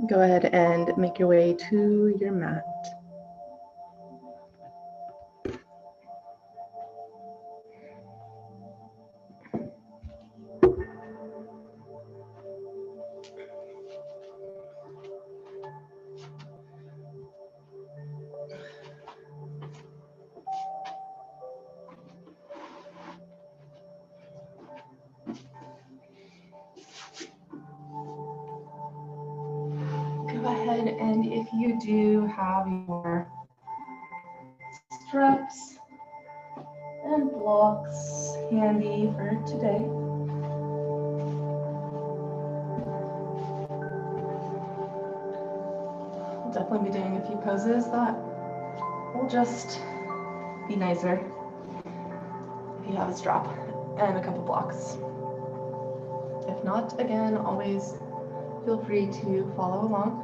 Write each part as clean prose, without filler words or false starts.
Go ahead and make your way to your mat. Go ahead and if you do have your straps and blocks handy for today, we'll definitely be doing a few poses that will just be nicer if you have a strap and a couple blocks. If not, again, always feel free to follow along.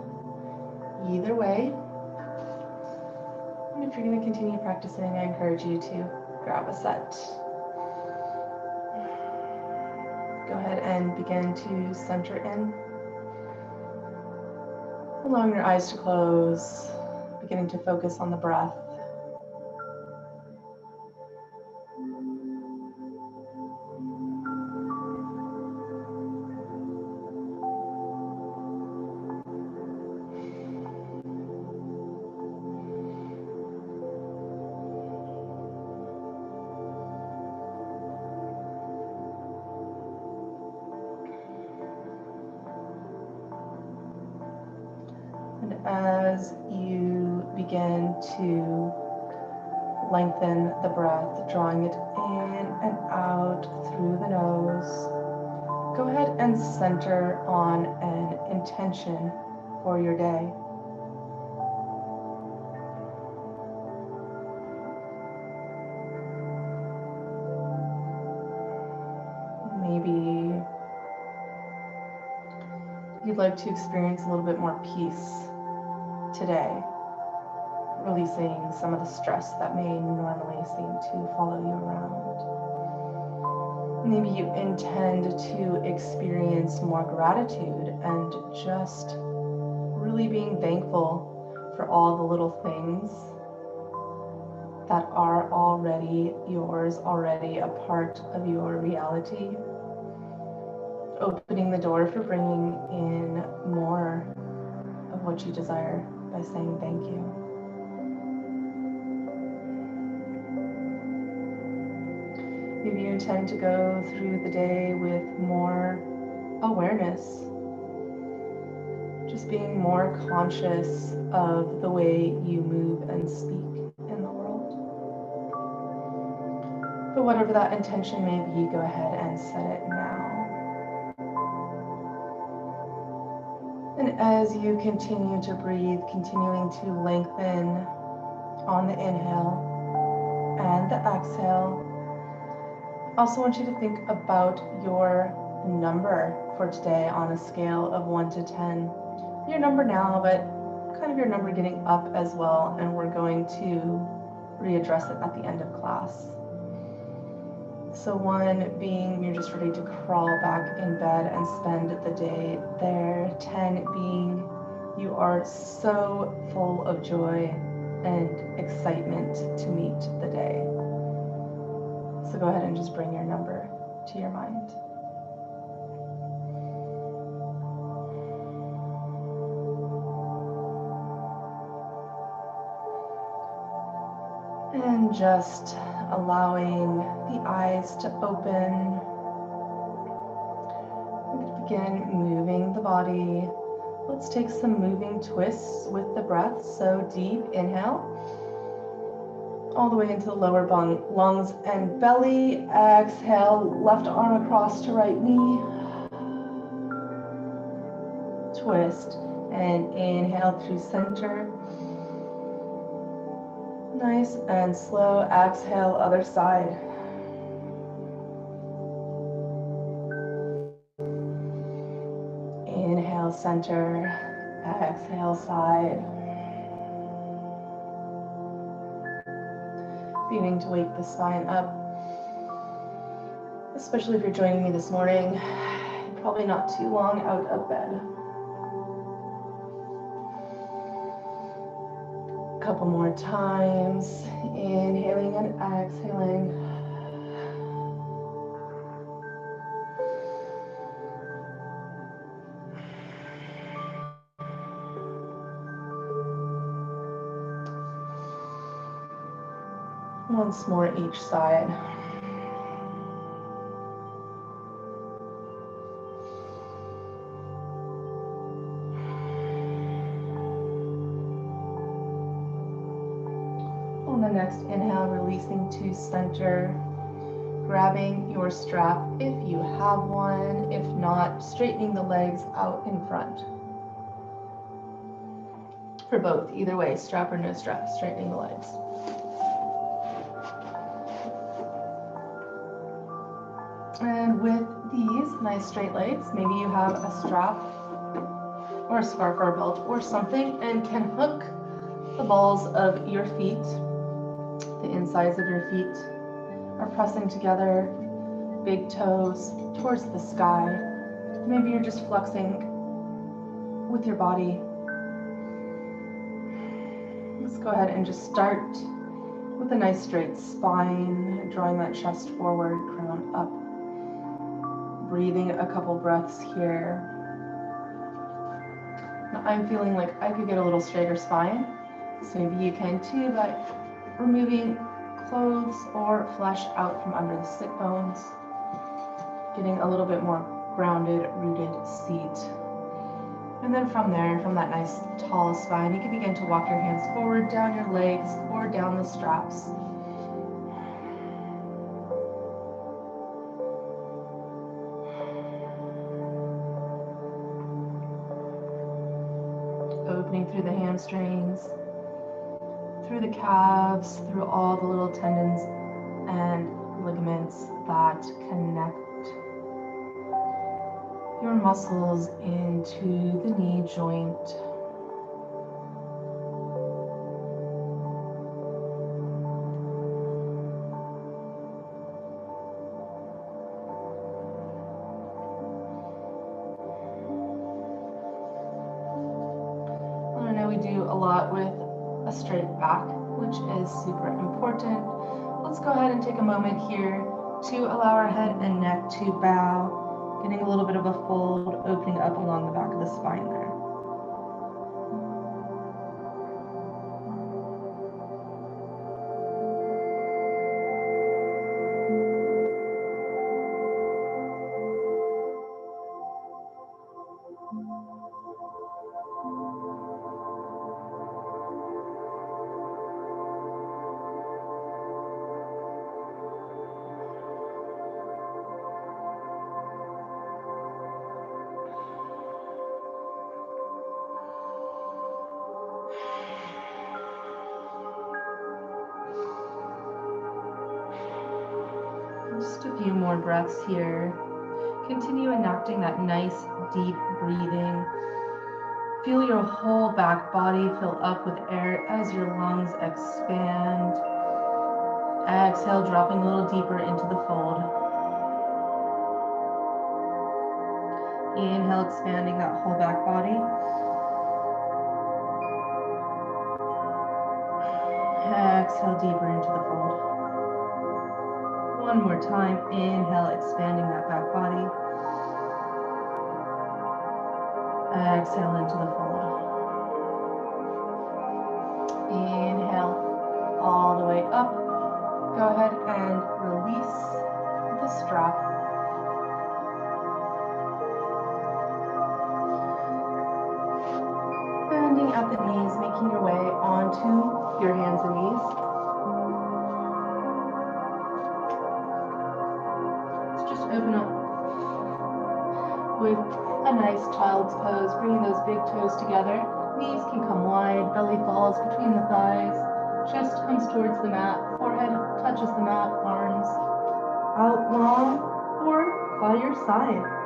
Either way, and if you're going to continue practicing, I encourage you to grab a set. Go ahead and begin to center in, allowing your eyes to close, beginning to focus on the breath. And as you begin to lengthen the breath, drawing it in and out through the nose, go ahead and center on an intention for your day. Maybe you'd like to experience a little bit more peace today, releasing some of the stress that may normally seem to follow you around. Maybe you intend to experience more gratitude and just really being thankful for all the little things that are already yours, already a part of your reality. Opening the door for bringing in more of what you desire by saying thank you. Maybe you intend to go through the day with more awareness, just being more conscious of the way you move and speak in the world. But whatever that intention may be, go ahead and set it now. And as you continue to breathe, continuing to lengthen on the inhale and the exhale, I also want you to think about your number for today on a scale of 1 to 10. Your number now, but kind of your number getting up as well, and we're going to readdress it at the end of class. So 1 being you're just ready to crawl back in bed and spend the day there. 10 being you are so full of joy and excitement to meet the day. So go ahead and just bring your number to your mind. And just allowing the eyes to open. Begin moving the body. Let's take some moving twists with the breath. So deep inhale, all the way into the lower lungs and belly. Exhale, left arm across to right knee. Twist and inhale through center. Nice and slow. Exhale, other side. Inhale, center. Exhale, side. Beginning to wake the spine up. Especially if you're joining me this morning, probably not too long out of bed. Couple more times, inhaling and exhaling. Once more each side. On the next inhale, releasing to center, grabbing your strap if you have one. If not, straightening the legs out in front. For both, either way, strap or no strap, straightening the legs. And with these nice straight legs, maybe you have a strap or a scarf or a belt or something and can hook the balls of your feet, the insides of your feet are pressing together, big toes towards the sky. Maybe you're just flexing with your body. Let's go ahead and just start with a nice straight spine, drawing that chest forward, crown up. Breathing a couple breaths here. Now I'm feeling like I could get a little straighter spine, so maybe you can too, by removing clothes or flesh out from under the sit bones, getting a little bit more grounded, rooted seat. And then from there, from that nice tall spine, you can begin to walk your hands forward, down your legs, or down the straps. Opening through the hamstrings, through the calves, through all the little tendons and ligaments that connect your muscles into the knee joint. I know we do a lot with a straight back, which is super important. Let's go ahead and take a moment here to allow our head and neck to bow, getting a little bit of a fold, opening up along the back of the spine there. Just a few more breaths here. Continue enacting that nice deep breathing. Feel your whole back body fill up with air as your lungs expand. Exhale, dropping a little deeper into the fold. Inhale, expanding that whole back body. Exhale, deeper into the fold. One more time. Inhale, expanding that back body. Exhale into the fold. Inhale all the way up. Go ahead and release the strap. Bending at the knees, making your way onto your hands and knees. Let's just open up with a nice child's pose, bringing those big toes together. Knees can come wide, belly falls between the thighs, chest comes towards the mat, forehead touches the mat, arms out long or by your side.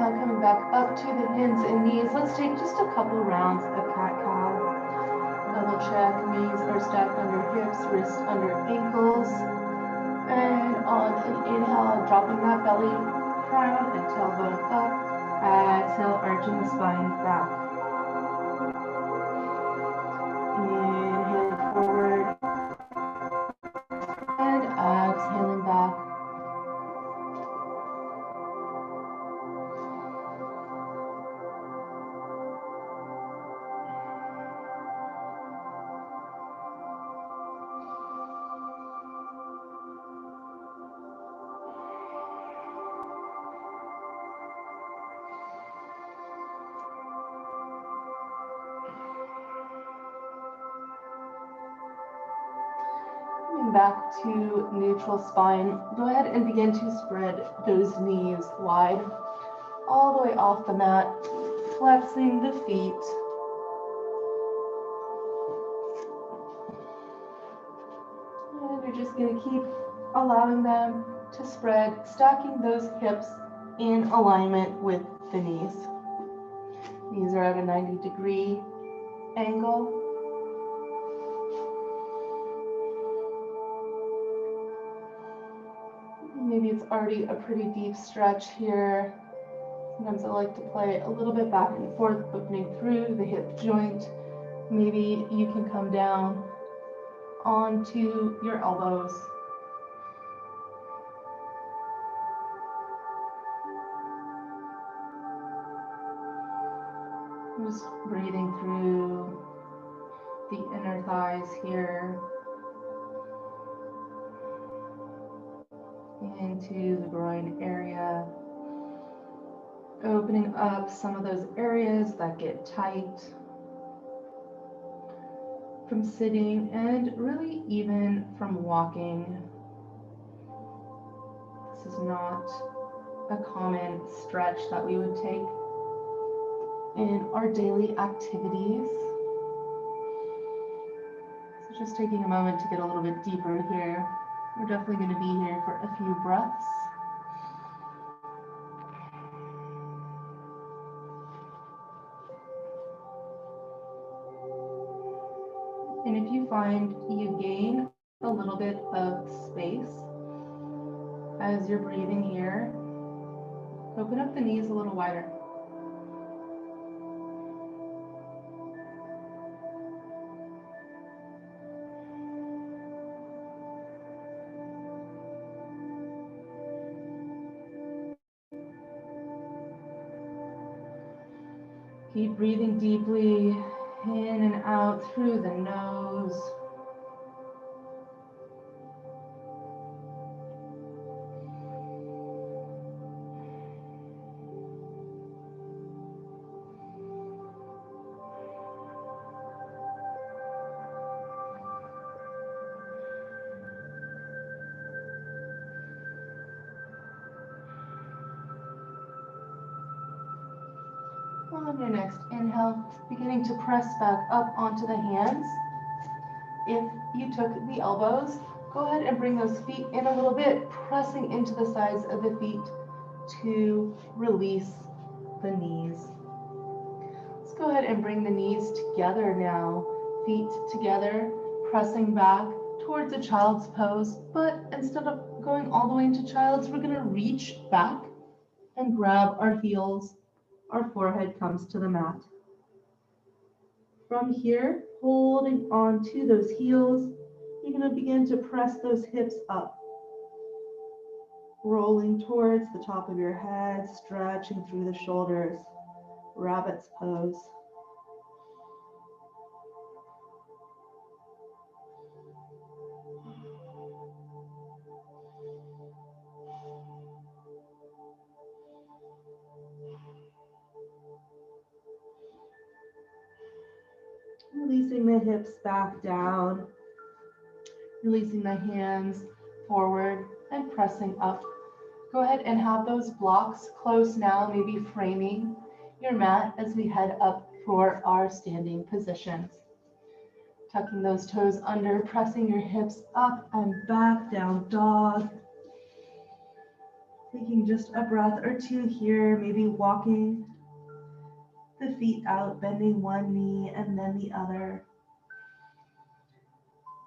now coming back up to the hands and knees. Let's take just a couple rounds of cat-cow. Double check, knees are stacked under hips, wrists under ankles. And on an inhale, dropping that belly, crown and tailbone up. Exhale, arching the spine back. Inhaling forward. And exhaling back. Back to neutral spine. Go ahead and begin to spread those knees wide, all the way off the mat, flexing the feet. And you're just going to keep allowing them to spread, stacking those hips in alignment with the knees. Knees are at a 90-degree angle. Maybe it's already a pretty deep stretch here. Sometimes I like to play a little bit back and forth, opening through the hip joint. Maybe you can come down onto your elbows. Just breathing through the inner thighs here, into the groin area, opening up some of those areas that get tight from sitting and really even from walking. This is not a common stretch that we would take in our daily activities. So just taking a moment to get a little bit deeper here. We're definitely going to be here for a few breaths. And if you find you gain a little bit of space as you're breathing here, open up the knees a little wider. Keep breathing deeply in and out through the nose. On your next inhale, beginning to press back up onto the hands. If you took the elbows, go ahead and bring those feet in a little bit, pressing into the sides of the feet to release the knees. Let's go ahead and bring the knees together now. Feet together, pressing back towards a child's pose, but instead of going all the way into child's, we're going to reach back and grab our heels. Our forehead comes to the mat. From here, holding on to those heels, you're going to begin to press those hips up, rolling towards the top of your head, stretching through the shoulders, rabbit's pose. Releasing the hips back down, releasing the hands forward and pressing up. Go ahead and have those blocks close now, maybe framing your mat as we head up for our standing positions. Tucking those toes under, pressing your hips up and back, down dog. Taking just a breath or two here, maybe walking the feet out, bending one knee and then the other.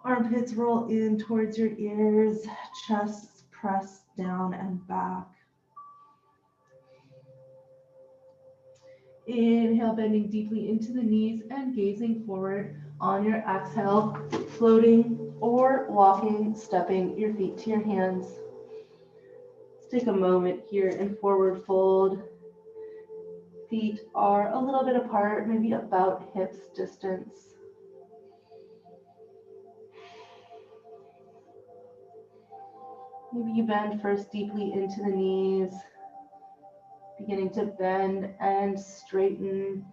Armpits roll in towards your ears, chest press down and back. Inhale, bending deeply into the knees and gazing forward. On your exhale, floating or walking, stepping your feet to your hands. Let's take a moment here in forward fold. Feet are a little bit apart, maybe about hips distance. Maybe you bend first deeply into the knees, beginning to bend and straighten.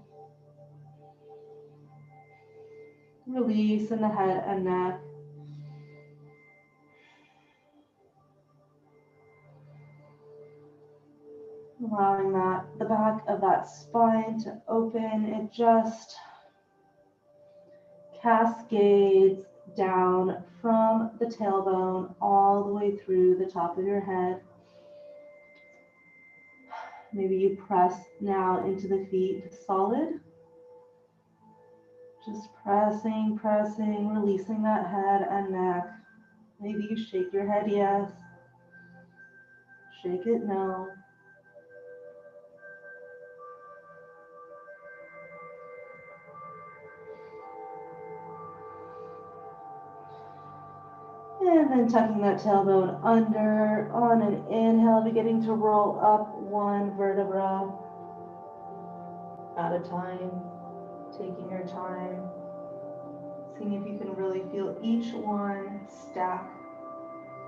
Release in the head and neck. Allowing the back of that spine to open. It just cascades down from the tailbone all the way through the top of your head. Maybe you press now into the feet solid. Just pressing, releasing that head and neck. Maybe you shake your head yes. Shake it no. And then tucking that tailbone under on an inhale, beginning to roll up one vertebra at a time, taking your time, seeing if you can really feel each one stack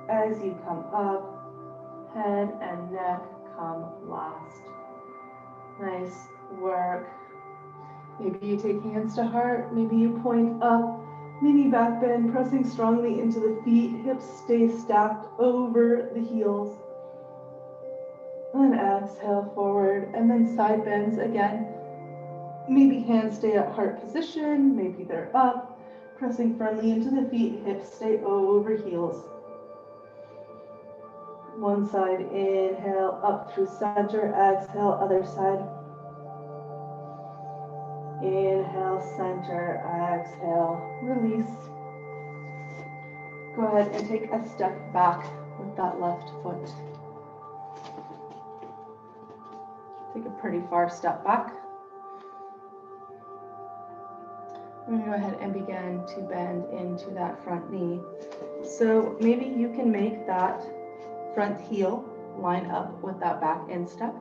as you come up, head and neck come last. Nice work. Maybe you take hands to heart, maybe you point up. Mini back bend, pressing strongly into the feet, hips stay stacked over the heels. And exhale forward, and then side bends again. Maybe hands stay at heart position, maybe they're up, pressing firmly into the feet, hips stay over heels. One side, inhale, up through center, exhale, other side. Inhale, center, exhale, release. Go ahead and take a step back with that left foot. Take a pretty far step back. I'm going to go ahead and begin to bend into that front knee. So maybe you can make that front heel line up with that back instep.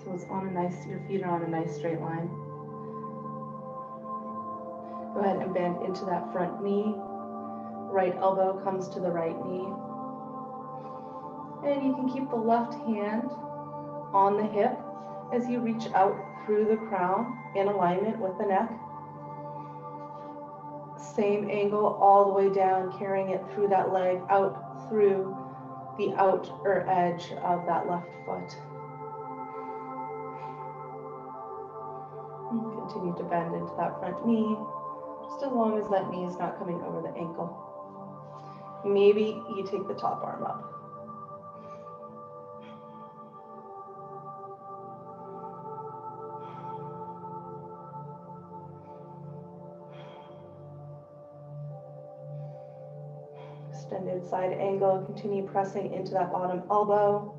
So it's on a nice, your feet are on a nice straight line. Go ahead and bend into that front knee. Right elbow comes to the right knee. And you can keep the left hand on the hip as you reach out through the crown in alignment with the neck. Same angle all the way down, carrying it through that leg, out through the outer edge of that left foot. Continue to bend into that front knee, just as long as that knee is not coming over the ankle. Maybe you take the top arm up. Extended side angle, continue pressing into that bottom elbow,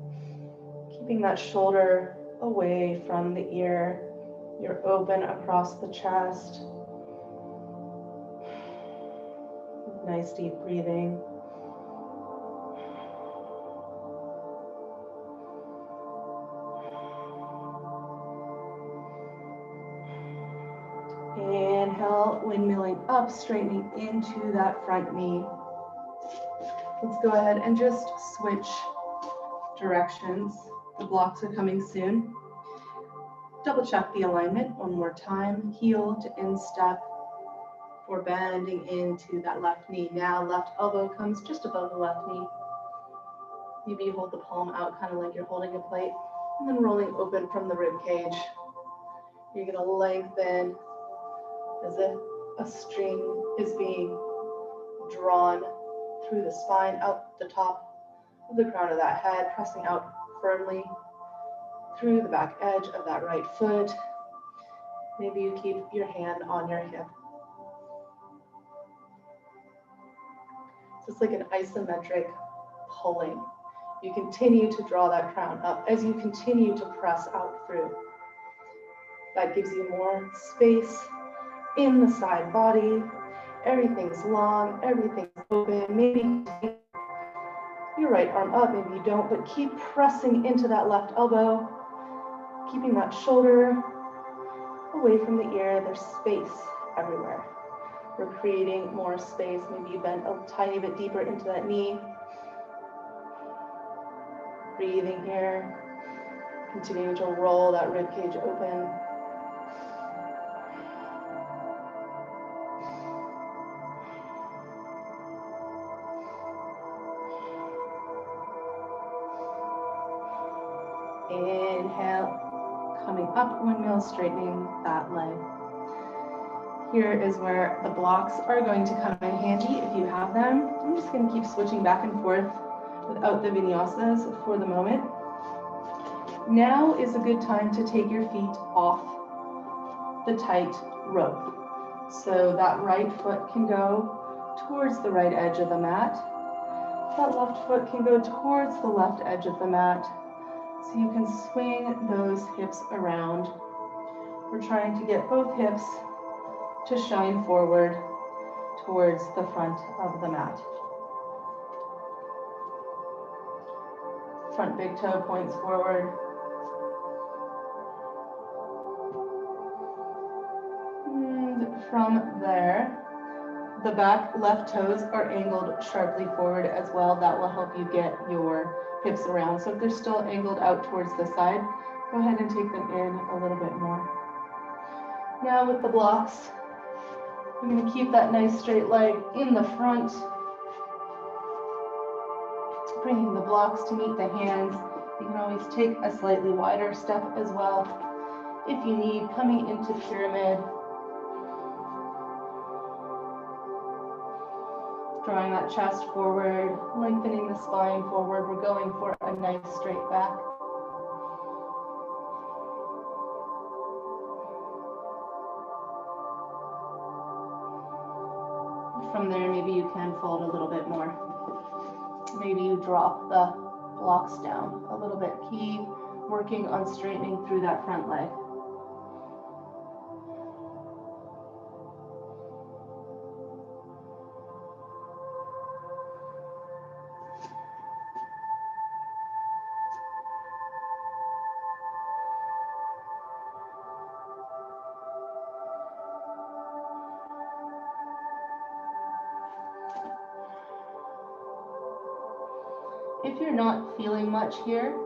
keeping that shoulder away from the ear. You're open across the chest. Nice deep breathing. Inhale, windmilling up, straightening into that front knee. Let's go ahead and just switch directions. The blocks are coming soon. Double check the alignment one more time. Heel to instep for bending into that left knee. Now left elbow comes just above the left knee. Maybe you hold the palm out kind of like you're holding a plate, and then rolling open from the rib cage. You're going to lengthen as if a string is being drawn through the spine, out the top of the crown of that head, pressing out firmly through the back edge of that right foot. Maybe you keep your hand on your hip. So it's like an isometric pulling. You continue to draw that crown up as you continue to press out through. That gives you more space in the side body. Everything's long, everything's open. Maybe you take your right arm up, maybe you don't, but keep pressing into that left elbow, keeping that shoulder away from the ear. There's space everywhere. We're creating more space. Maybe you bend a tiny bit deeper into that knee. Breathing here. Continuing to roll that rib cage open. Inhale, coming up, windmill, straightening that leg. Here is where the blocks are going to come in handy if you have them. I'm just going to keep switching back and forth without the vinyasas for the moment. Now is a good time to take your feet off the tight rope. So that right foot can go towards the right edge of the mat. That left foot can go towards the left edge of the mat. So you can swing those hips around. We're trying to get both hips to shine forward towards the front of the mat. Front big toe points forward. And from there, the back left toes are angled sharply forward as well. That will help you get your hips around. So if they're still angled out towards the side, go ahead and take them in a little bit more. Now with the blocks, I'm going to keep that nice straight leg in the front, bringing the blocks to meet the hands. You can always take a slightly wider step as well if you need, coming into pyramid. Drawing that chest forward, lengthening the spine forward. We're going for a nice straight back. From there, maybe you can fold a little bit more. Maybe you drop the blocks down a little bit. Keep working on straightening through that front leg. If you're not feeling much here,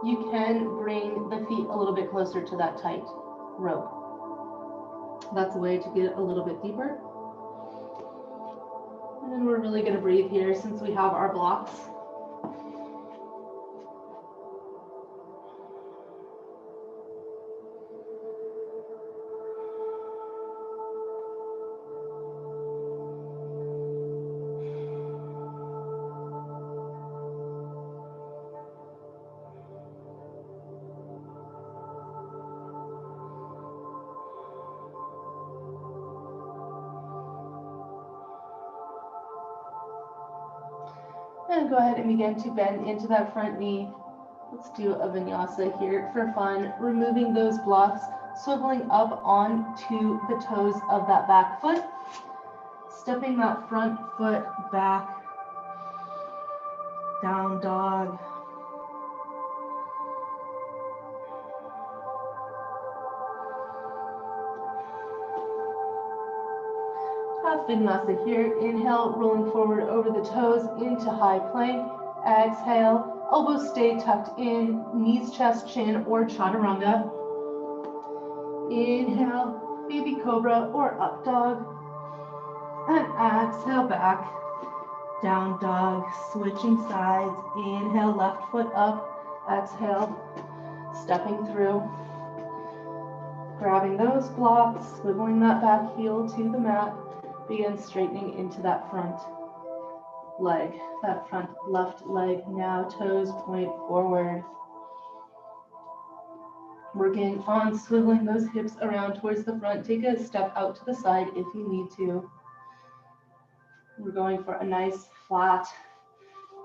you can bring the feet a little bit closer to that tight rope. That's a way to get a little bit deeper. And then we're really going to breathe here since we have our blocks. And go ahead and begin to bend into that front knee. Let's do a vinyasa here for fun, removing those blocks, swiveling up onto the toes of that back foot, stepping that front foot back, down dog. Half vinyasa here. Inhale, rolling forward over the toes into high plank. Exhale, elbows stay tucked in, knees, chest, chin, or chaturanga. Inhale, baby cobra or up dog. And exhale, back, down dog, switching sides. Inhale, left foot up. Exhale, stepping through. Grabbing those blocks, swiveling that back heel to the mat. Begin straightening into that front leg, that front left leg. Now toes point forward. Working on swiveling those hips around towards the front. Take a step out to the side if you need to. We're going for a nice flat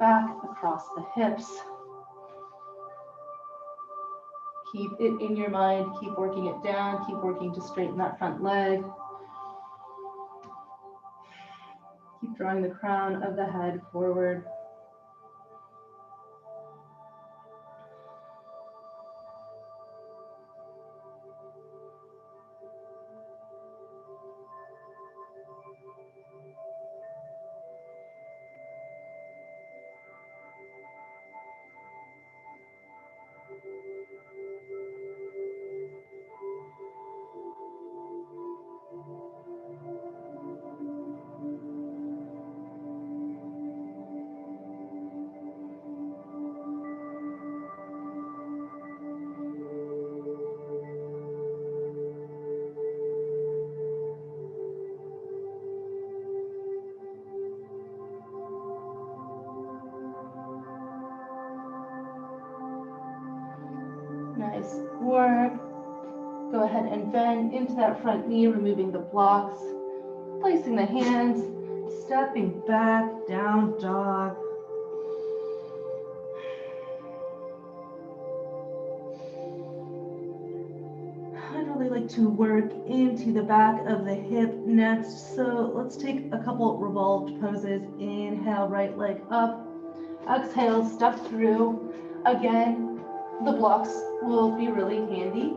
back across the hips. Keep it in your mind, keep working it down, keep working to straighten that front leg. Keep drawing the crown of the head forward. Nice work. Go ahead and bend into that front knee, removing the blocks, placing the hands, stepping back, down dog. I'd really like to work into the back of the hip next. So let's take a couple revolved poses. Inhale, right leg up. Exhale, step through. Again, the blocks will be really handy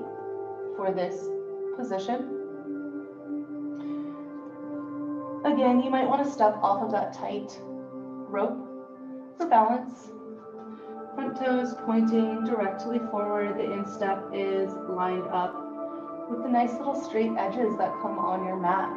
for this position. Again, you might want to step off of that tight rope for balance. Front toes pointing directly forward. The instep is lined up with the nice little straight edges that come on your mat.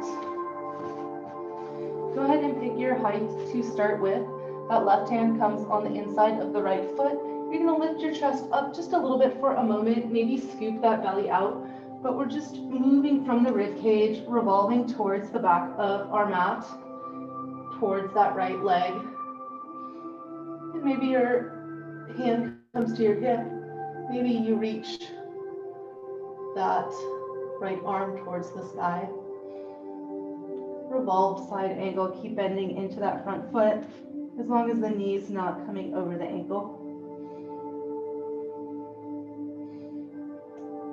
Go ahead and pick your height to start with. That left hand comes on the inside of the right foot. You're going to lift your chest up just a little bit for a moment, maybe scoop that belly out, but we're just moving from the rib cage, revolving towards the back of our mat, towards that right leg. And maybe your hand comes to your hip. Maybe you reach that right arm towards the sky. Revolved side angle, keep bending into that front foot, as long as the knee's not coming over the ankle.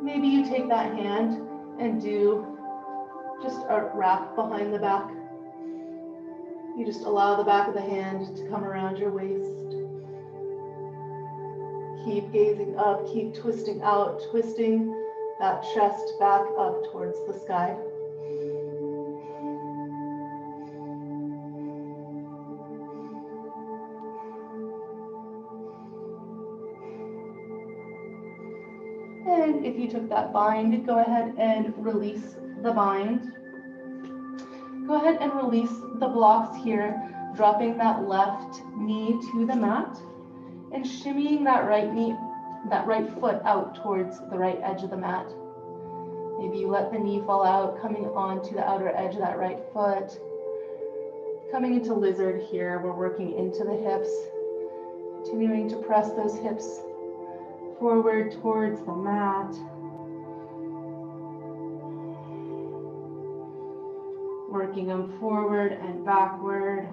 Maybe you take that hand and do just a wrap behind the back. You just allow the back of the hand to come around your waist. Keep gazing up, keep twisting out, twisting that chest back up towards the sky. And if you took that bind, go ahead and release the bind. Go ahead and release the blocks here, dropping that left knee to the mat and shimmying that right knee, that right foot out towards the right edge of the mat. Maybe you let the knee fall out, coming onto the outer edge of that right foot. Coming into lizard here, we're working into the hips, continuing to press those hips forward towards the mat. Working them forward and backward.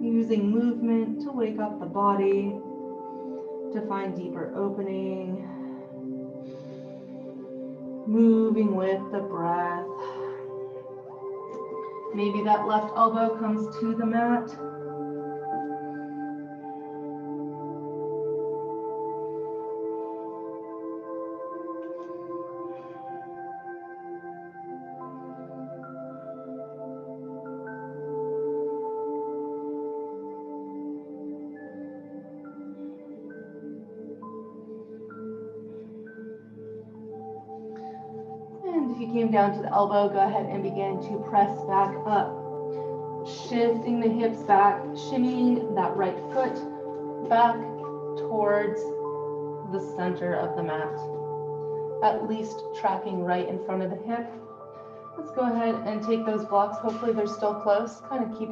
Using movement to wake up the body, to find deeper opening. Moving with the breath. Maybe that left elbow comes to the mat. If you came down to the elbow, go ahead and begin to press back up. Shifting the hips back, shimmying that right foot back towards the center of the mat. At least tracking right in front of the hip. Let's go ahead and take those blocks. Hopefully they're still close. Kind of keep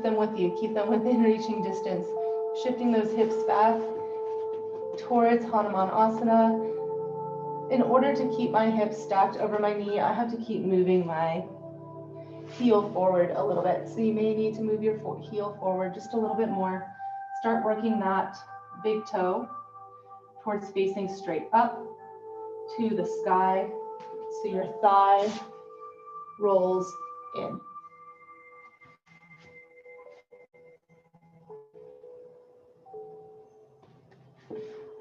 them with you. Keep them within reaching distance. Shifting those hips back towards Hanumanasana. In order to keep my hips stacked over my knee, I have to keep moving my heel forward a little bit. So you may need to move your heel forward just a little bit more. Start working that big toe towards facing straight up to the sky. So your thigh rolls in.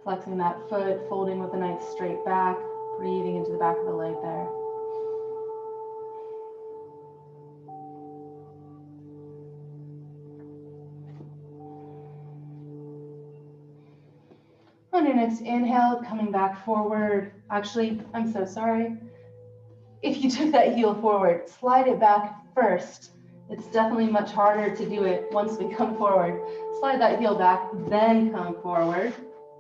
Flexing that foot, folding with a nice straight back, breathing into the back of the leg there. On your next inhale, coming back forward. Actually, I'm so sorry. If you took that heel forward, slide it back first. It's definitely much harder to do it once we come forward. Slide that heel back, then come forward,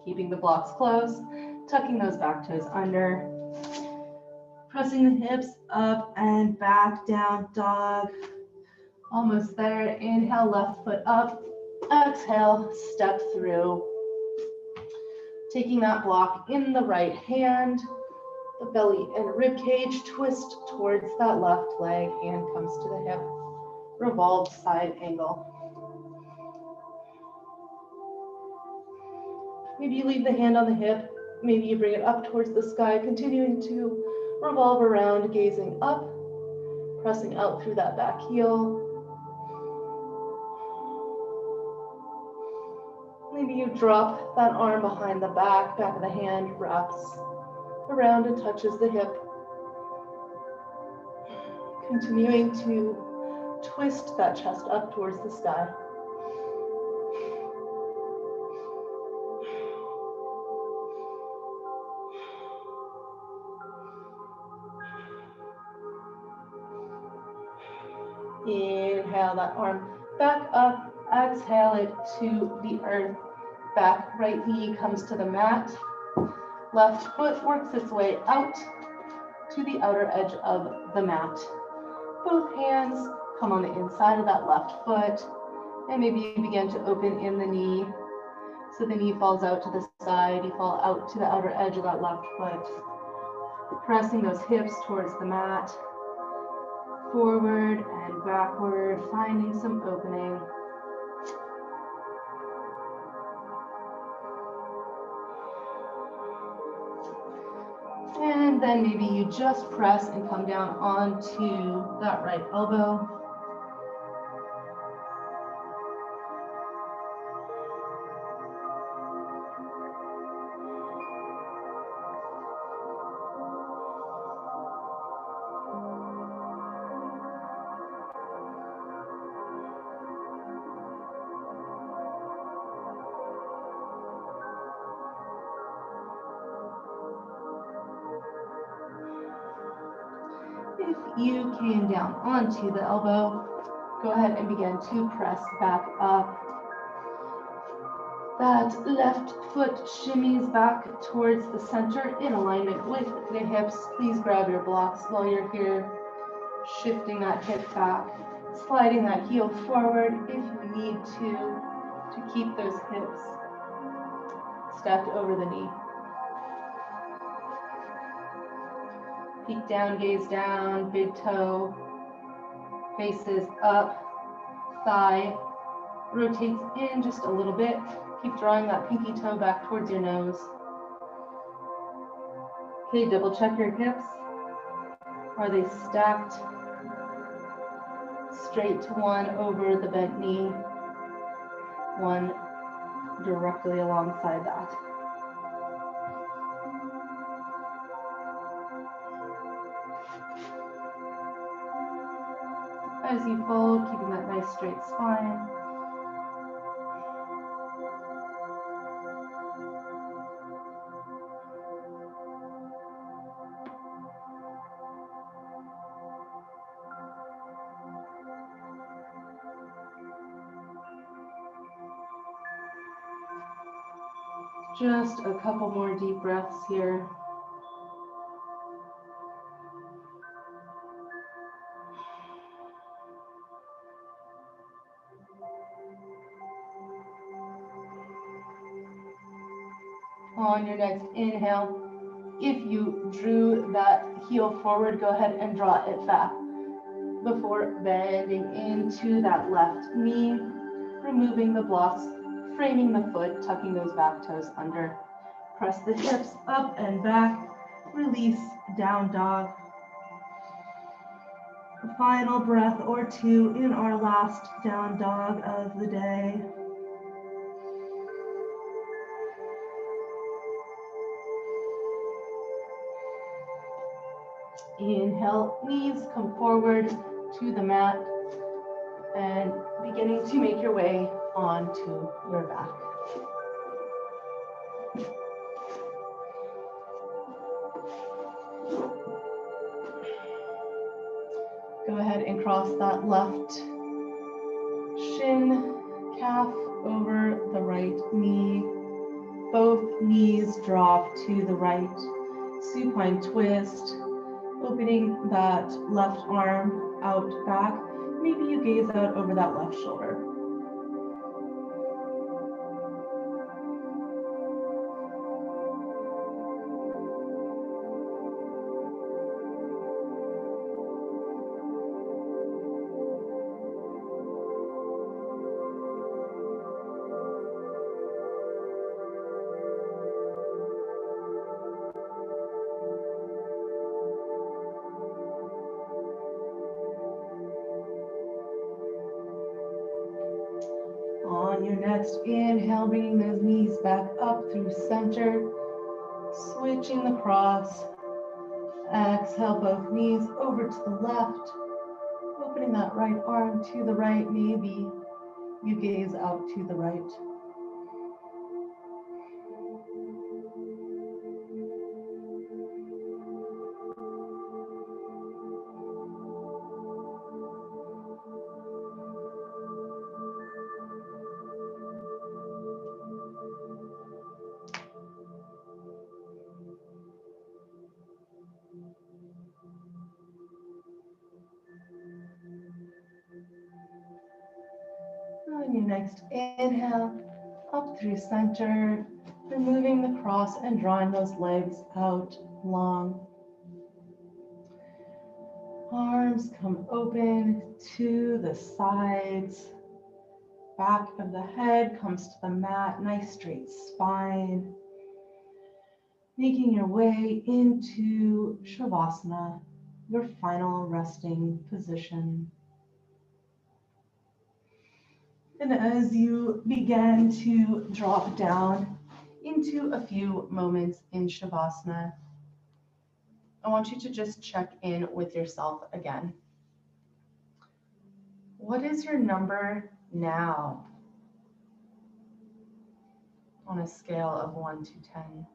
keeping the blocks closed, tucking those back toes under, pressing the hips up and back, down dog. Almost there. Inhale, left foot up. Exhale, step through. Taking that block in the right hand, the belly and rib cage twist towards that left leg, hand comes to the hip, revolved side angle. Maybe you leave the hand on the hip, maybe you bring it up towards the sky, continuing to revolve around, gazing up, pressing out through that back heel. Maybe you drop that arm behind the back of the hand wraps around and touches the hip. Continuing to twist that chest up towards the sky. Inhale that arm back up, exhale it to the earth. Back right knee comes to the mat. Left foot works its way out to the outer edge of the mat. Both hands come on the inside of that left foot, and maybe you begin to open in the knee. So the knee falls out to the side, you fall out to the outer edge of that left foot. Pressing those hips towards the mat, forward and backward, finding some opening. And then maybe you just press and come down onto that right elbow. If you came down onto the elbow, go ahead and begin to press back up. That left foot shimmies back towards the center in alignment with the hips. Please grab your blocks while you're here. Shifting that hip back, sliding that heel forward if you need to keep those hips stacked over the knee. Peek down, gaze down, big toe, faces up, thigh rotates in just a little bit. Keep drawing that pinky toe back towards your nose. Okay, double check your hips. Are they stacked straight to one over the bent knee? One directly alongside that. As you fold, keeping that nice straight spine. Just a couple more deep breaths here. On your next inhale, if you drew that heel forward, go ahead and draw it back before bending into that left knee, removing the blocks, framing the foot, tucking those back toes under. Press the hips up and back, release, down dog. A final breath or two in our last down dog of the day. Inhale, knees come forward to the mat and beginning to make your way onto your back. Go ahead and cross that left shin, calf over the right knee. Both knees drop to the right. Supine twist, opening that left arm out back. Maybe you gaze out over that left shoulder. On your next inhale, bringing those knees back up through center, switching the cross. Exhale, both knees over to the left, opening that right arm to the right. Maybe you gaze out to the right. On your next inhale, up through center, removing the cross and drawing those legs out long. Arms come open to the sides. Back of the head comes to the mat, nice straight spine. Making your way into Shavasana, your final resting position. And as you begin to drop down into a few moments in Shavasana, I want you to just check in with yourself again. What is your number now on a scale of 1 to 10?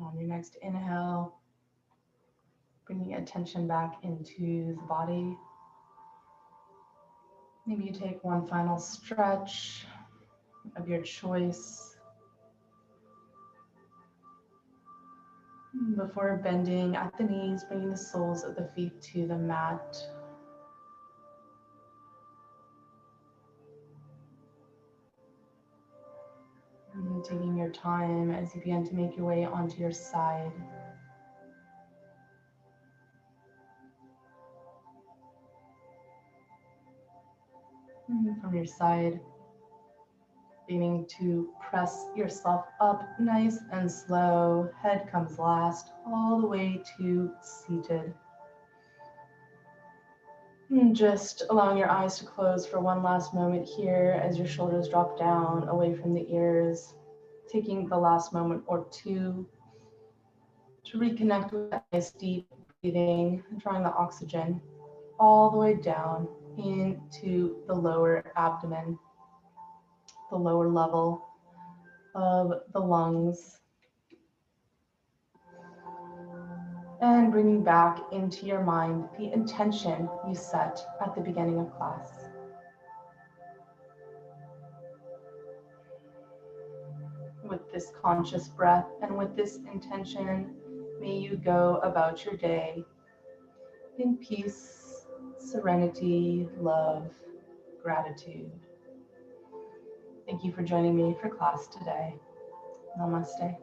On your next inhale, bringing attention back into the body. Maybe you take one final stretch of your choice before bending at the knees, bringing the soles of the feet to the mat. And taking your time as you begin to make your way onto your side. From your side, beginning to press yourself up nice and slow. Head comes last, all the way to seated. And just allowing your eyes to close for one last moment here as your shoulders drop down away from the ears, taking the last moment or two to reconnect with that nice deep breathing, drawing the oxygen all the way down into the lower abdomen, the lower level of the lungs, and bringing back into your mind the intention you set at the beginning of class. With this conscious breath and with this intention, may you go about your day in peace, serenity, love, gratitude. Thank you for joining me for class today. Namaste.